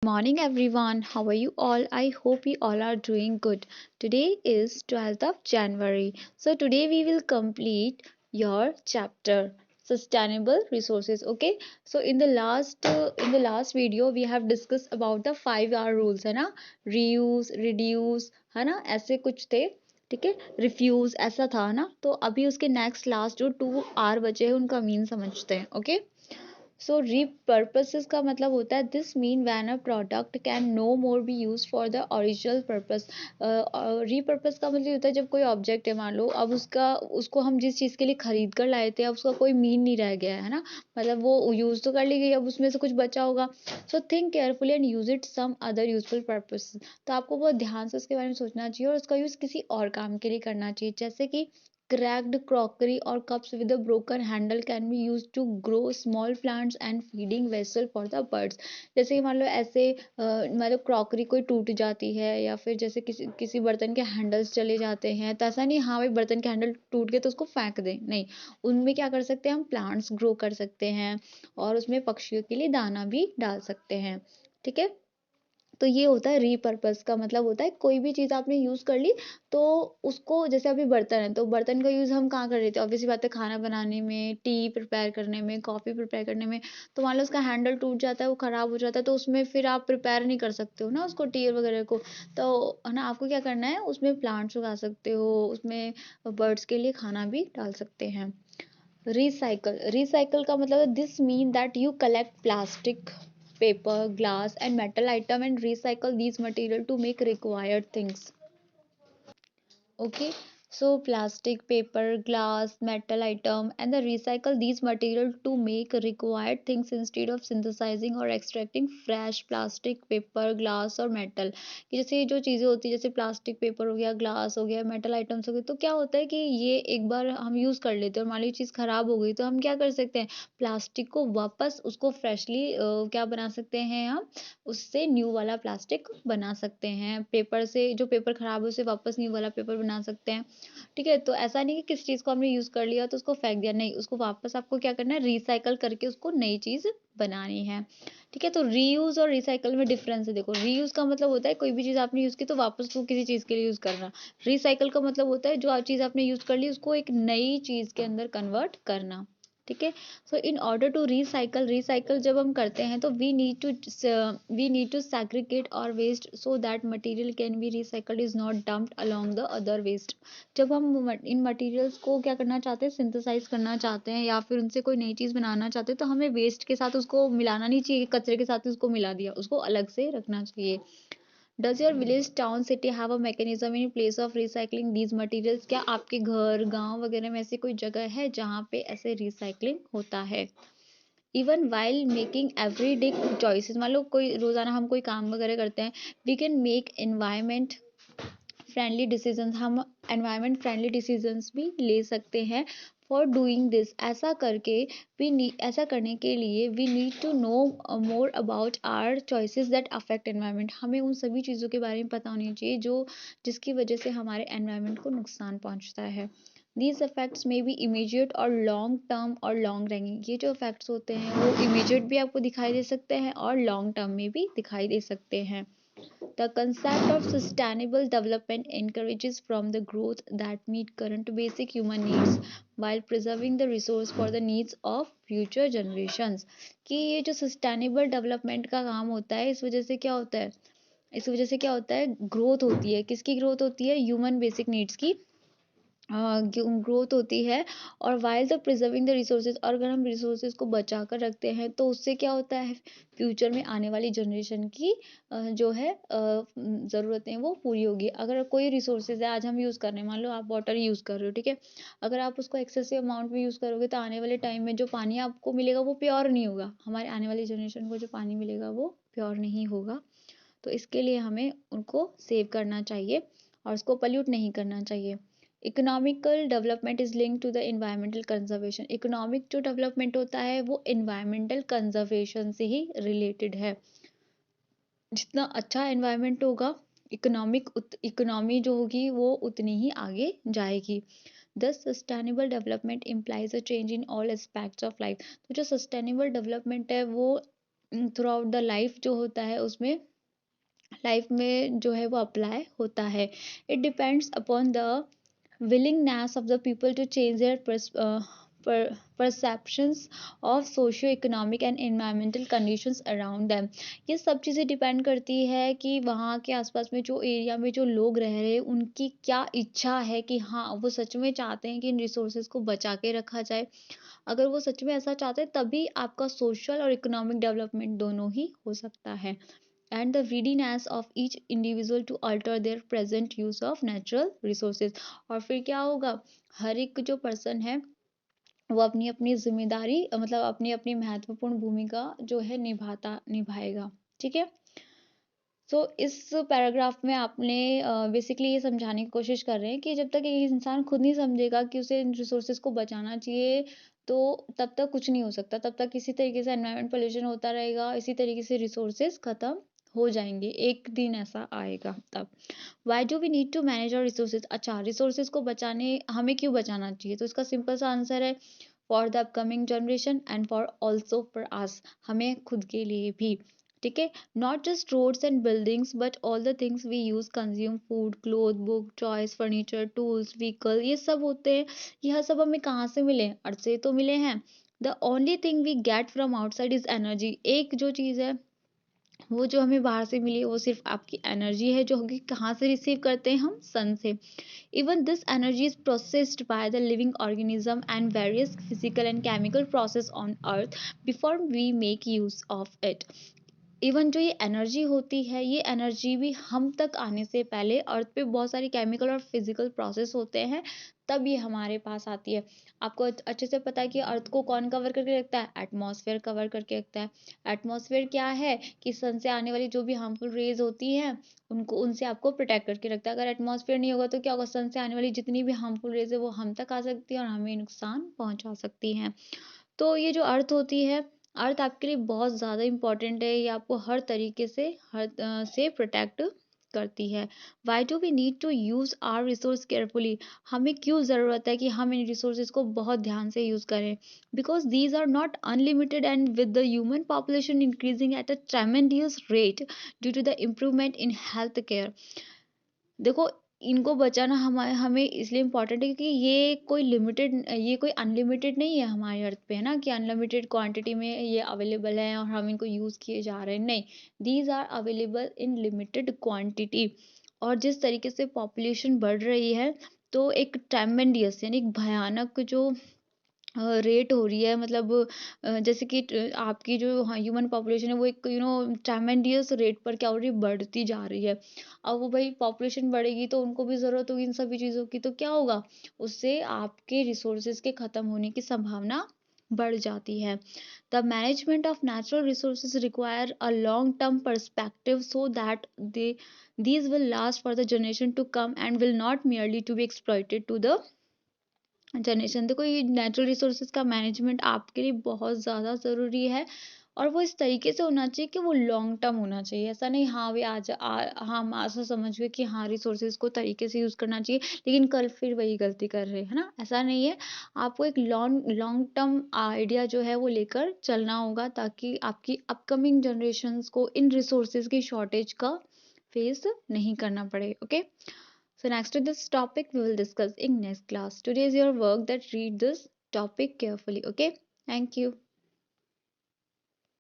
morning, everyone. How are you all? I hope you all are doing good. Today is 12th of January. So, today we will complete your chapter sustainable resources. Okay, so in the last video we have discussed about the 5R rules, है ना? Reuse, reduce, है ना? ऐसे कुछ थे. ठीक है, refuse ऐसा था ना. तो अभी उसके नेक्स्ट लास्ट जो 2R बचे हैं उनका मीन समझते हैं. ओके, सो repurposes का मतलब होता है this mean when a product can no more be use for the original purpose. Repurpose का मतलब होता है जब कोई ऑब्जेक्ट है, मान लो अब उसको हम जिस चीज़ के लिए खरीद कर लाए थे अब उसका कोई मीन नहीं रह गया है ना. मतलब वो यूज़ तो कर ली गई, अब उसमें से कुछ बचा होगा. So think carefully and use it some other useful purpose. तो आपको बहुत ध्यान से उसके बारे में सोचना चाहिए और उसका यूज़ किसी और काम के लिए करना चाहिए. जैसे कि cracked crockery or cups with a broken handle can be used to grow small plants and feeding vessel for the birds. जैसे कि मान लो ऐसे मतलब क्रॉकरी कोई टूट जाती है या फिर जैसे किसी किसी बर्तन के हैंडल्स चले जाते हैं, तो ऐसा नहीं हाँ भाई बर्तन के हैंडल टूट गए तो उसको फेंक दें, नहीं. उनमें क्या कर सकते हैं हम, प्लांट्स ग्रो कर सकते हैं और उसमें पक्षियों के लिए दाना भी डाल सकते हैं. ठीक है, तो ये होता है रीपर्पस का मतलब होता है कोई भी चीज़ आपने यूज़ कर ली तो उसको, जैसे अभी बर्तन है तो बर्तन का यूज़ हम कहाँ कर रहे थे, ऑब्वियसली बात है खाना बनाने में, टी प्रिपेयर करने में, कॉफ़ी प्रिपेयर करने में. तो मान लो उसका हैंडल टूट जाता है, वो ख़राब हो जाता है, तो उसमें फिर आप प्रिपेयर नहीं कर सकते हो ना उसको, टी वगैरह को. तो है ना, आपको क्या करना है, उसमें प्लांट्स उगा सकते हो, उसमें बर्ड्स के लिए खाना भी डाल सकते हैं. रिसाइकल का मतलब है this mean that you collect plastic, paper, glass and metal item and recycle these material to make required things. Okay, so plastic, paper, glass, metal item and the recycle these material to make required things instead of synthesizing or extracting fresh plastic, paper, glass और metal. कि जैसे ये जो चीज़ें होती है जैसे plastic, paper हो गया, ग्लास हो गया, मेटल आइटम्स हो गए, तो क्या होता है कि ये एक बार हम यूज़ कर लेते हैं और मान लीजिए चीज़ ख़राब हो गई तो हम क्या कर सकते हैं, प्लास्टिक को वापस उसको फ्रेशली क्या बना सकते हैं हम, उससे न्यू वाला प्लास्टिक बना सकते हैं. पेपर से जो पेपर खराब है उसे वापस न्यू वाला पेपर बना सकते हैं. ठीक है, तो ऐसा नहीं कि किसी चीज़ को हमने यूज़ कर लिया तो उसको फेंक दिया, नहीं, उसको वापस आपको क्या करना है, रिसाइकल करके उसको नई चीज़ बनानी है. ठीक है, तो रीयूज और रिसाइकल में डिफरेंस है. देखो, रीयूज का मतलब होता है कोई भी चीज़ आपने यूज़ की तो वापस उसको किसी चीज़ के लिए यूज़ करना. रिसाइकल का मतलब होता है जो चीज़ आपने यूज़ कर ली उसको एक नई चीज़ के अंदर कन्वर्ट करना. ठीक है, so in order to recycle जब हम करते हैं तो we need to segregate our waste so that material can be recycled is not dumped along the other waste. जब हम इन मटेरियल्स को क्या करना चाहते हैं, सिंथेसाइज करना चाहते हैं या फिर उनसे कोई नई चीज़ बनाना चाहते हैं तो हमें वेस्ट के साथ उसको मिलाना नहीं चाहिए, कचरे के साथ उसको मिला दिया, उसको अलग से रखना चाहिए. Does your village, town, city have a mechanism in place of recycling these materials. क्या आपके घर, गांव वगैरह में ऐसी कोई जगह है जहाँ पे ऐसे रिसाइकलिंग होता है. Even while making every day choices, मान लो कोई रोजाना हम कोई काम वगैरह करते हैं, we can make environment friendly decisions, हम एनवायरमेंट फ्रेंडली डिसीजंस भी ले सकते हैं. फॉर डूइंग दिस, ऐसा करने के लिए we need to know more about our choices that affect environment. हमें उन सभी चीज़ों के बारे में पता होनी चाहिए जो जिसकी वजह से हमारे एनवायरमेंट को नुकसान पहुंचता है. दीज इफेक्ट्स में बी इमीडिएट और लॉन्ग टर्म और लॉन्ग रनिंग. ये जो इफेक्ट्स होते हैं वो इमीडिएट भी आपको दिखाई दे सकते हैं और लॉन्ग टर्म में भी दिखाई दे सकते हैं. The concept of sustainable development encourages from the growth that meet current basic human needs while preserving the resource for the needs of future generations. कि ये जो sustainable development का काम होता है इस वजह से क्या होता है, इस वजह से क्या होता है, ग्रोथ होती है. किसकी ग्रोथ होती है, ह्यूमन बेसिक नीड्स की ग्रोथ होती है. और while the preserving the resources, और अगर हम रिसोर्सेज को बचा कर रखते हैं तो उससे क्या होता है, फ्यूचर में आने वाली जनरेशन की जो है ज़रूरतें वो पूरी होगी. अगर कोई रिसोर्सेज है आज हम यूज़ कर रहे हैं, मान लो आप वाटर यूज़ कर रहे हो, ठीक है, अगर आप उसको एक्सेसिव अमाउंट में यूज़ करोगे तो आने वाले टाइम में जो पानी आपको मिलेगा वो प्योर नहीं होगा, हमारे आने वाली जनरेशन को जो पानी मिलेगा वो प्योर नहीं होगा. तो इसके लिए हमें उनको सेव करना चाहिए और उसको पल्यूट नहीं करना चाहिए. Economical development is link to the environmental conservation. Economic जो डेवलपमेंट होता है वो इन्वायरमेंटल कंजर्वेशन से ही रिलेटेड है. जितना अच्छा एनवायरनमेंट होगा, इकोनॉमी जो होगी वो उतनी ही आगे जाएगी. दस sustainable development implies a change in all aspects of life. तो जो सस्टेनेबल डेवलपमेंट है वो थ्रू आउट द लाइफ जो होता है उसमें लाइफ में जो है वो अप्लाई होता है. It depends upon the willingness of the people to change their perceptions of socio-economic and environmental conditions around them. ये सब चीज़ें डिपेंड करती है कि वहाँ के आसपास में जो एरिया में जो लोग रह रहे हैं उनकी क्या इच्छा है कि हाँ वो सच में चाहते हैं कि इन रिसोर्सेज को बचा के रखा जाए. अगर वो सच में ऐसा चाहते हैं तभी आपका सोशल और इकोनॉमिक डेवलपमेंट दोनों ही हो सकता है. And the readiness of each individual to alter their present use of natural resources. और फिर क्या होगा, हर एक जो पर्सन है वो अपनी अपनी जिम्मेदारी मतलब अपनी अपनी महत्वपूर्ण भूमिका जो है निभाएगा. ठीक है. सो इस पैराग्राफ में आपने बेसिकली ये समझाने की कोशिश कर रहे हैं कि जब तक एक इंसान खुद नहीं समझेगा कि उसे इन रिसोर्सेज को बचाना चाहिए तो तब तक कुछ नहीं हो सकता. तब तक इसी तरीके से एनवायरमेंट पोल्यूशन होता रहेगा, इसी तरीके से रिसोर्सेज खत्म हो जाएंगे. एक दिन ऐसा आएगा तब. Why do we need to manage our resources. अच्छा, रिसोर्सेज को बचाने हमें क्यों बचाना चाहिए, तो इसका सिंपल सा आंसर है for the upcoming generation and for also for us. हमें खुद के लिए भी. ठीक है. Not just roads and buildings but all the things we use consume, food, cloth, book, toys, furniture, tools, vehicle, ये सब होते हैं. यह सब हमें कहाँ से मिले, अर्थ से तो मिले हैं. The only thing we get from outside is energy. एक जो चीज़ है वो जो हमें बाहर से मिली वो सिर्फ आपकी एनर्जी है, जो होगी कहाँ से रिसीव करते हैं हम, सन से. even this energy is processed by the living organism and various physical and chemical process on earth before we make use of it. Even जो ये एनर्जी होती है ये एनर्जी भी हम तक आने से पहले अर्थ पे बहुत सारी केमिकल और फिजिकल प्रोसेस होते हैं तब ये हमारे पास आती है. आपको अच्छे से पता है कि अर्थ को कौन कवर करके रखता है, एटमॉस्फेयर कवर करके रखता है. एटमॉस्फेयर क्या है कि सन से आने वाली जो भी हार्मफुल रेज होती है उनको उनसे आपको प्रोटेक्ट करके रखता है. अगर एटमॉस्फेयर नहीं होगा तो क्या होगा, सन से आने वाली जितनी भी हार्मफुल रेज है वो हम तक आ सकती है और हमें नुकसान पहुंचा सकती हैं. तो ये जो अर्थ होती है, अर्थ आपके लिए बहुत ज़्यादा इम्पोर्टेंट है. ये आपको हर तरीके से से प्रोटेक्ट करती है. Why do we need to use our resource carefully. हमें क्यों ज़रूरत है कि हम इन रिसोर्सेज को बहुत ध्यान से यूज़ करें. Because these are not unlimited and with the human population increasing at a tremendous rate due to the improvement in health care. देखो, इनको बचाना हमारे हमें इसलिए इम्पोर्टेंट है क्योंकि ये कोई अनलिमिटेड नहीं है हमारे अर्थ पे, है ना, कि अनलिमिटेड क्वांटिटी में ये अवेलेबल है और हम इनको यूज़ किए जा रहे हैं. नहीं, these are available in limited quantity. और जिस तरीके से पॉपुलेशन बढ़ रही है तो एक ट्रेमेंडियस यानी एक भयानक जो रेट हो रही है, मतलब जैसे कि आपकी जो ह्यूमन पॉपुलेशन है वो एक ट्रेमेंडियस रेट पर क्या हो रही है, बढ़ती जा रही है. अब वो भाई पॉपुलेशन बढ़ेगी तो उनको भी ज़रूरत होगी इन सभी चीज़ों की, तो क्या होगा, उससे आपके रिसोर्सेज के ख़त्म होने की संभावना बढ़ जाती है. The management of natural resources require a long term perspective so that they these will last for the generation to come and will not merely to be exploited to the generation. देखो, ये natural resources का management आपके लिए बहुत ज़्यादा ज़रूरी है और वो इस तरीके से होना चाहिए कि वो लॉन्ग टर्म होना चाहिए. ऐसा नहीं हाँ वे हम आज से समझ गए कि हाँ रिसोर्सेज को तरीके से यूज़ करना चाहिए लेकिन कल फिर वही गलती कर रहे हैं, है ना, ऐसा नहीं है. आपको एक लॉन्ग लॉन्ग टर्म आइडिया जो है वो लेकर चलना होगा ताकि आपकी अपकमिंग जनरेशन्स को इन रिसोर्सेज की शॉर्टेज का फेस नहीं करना पड़े. Okay. So next to this topic we will discuss in next class. Today is your work that read this topic carefully. Okay. Thank you.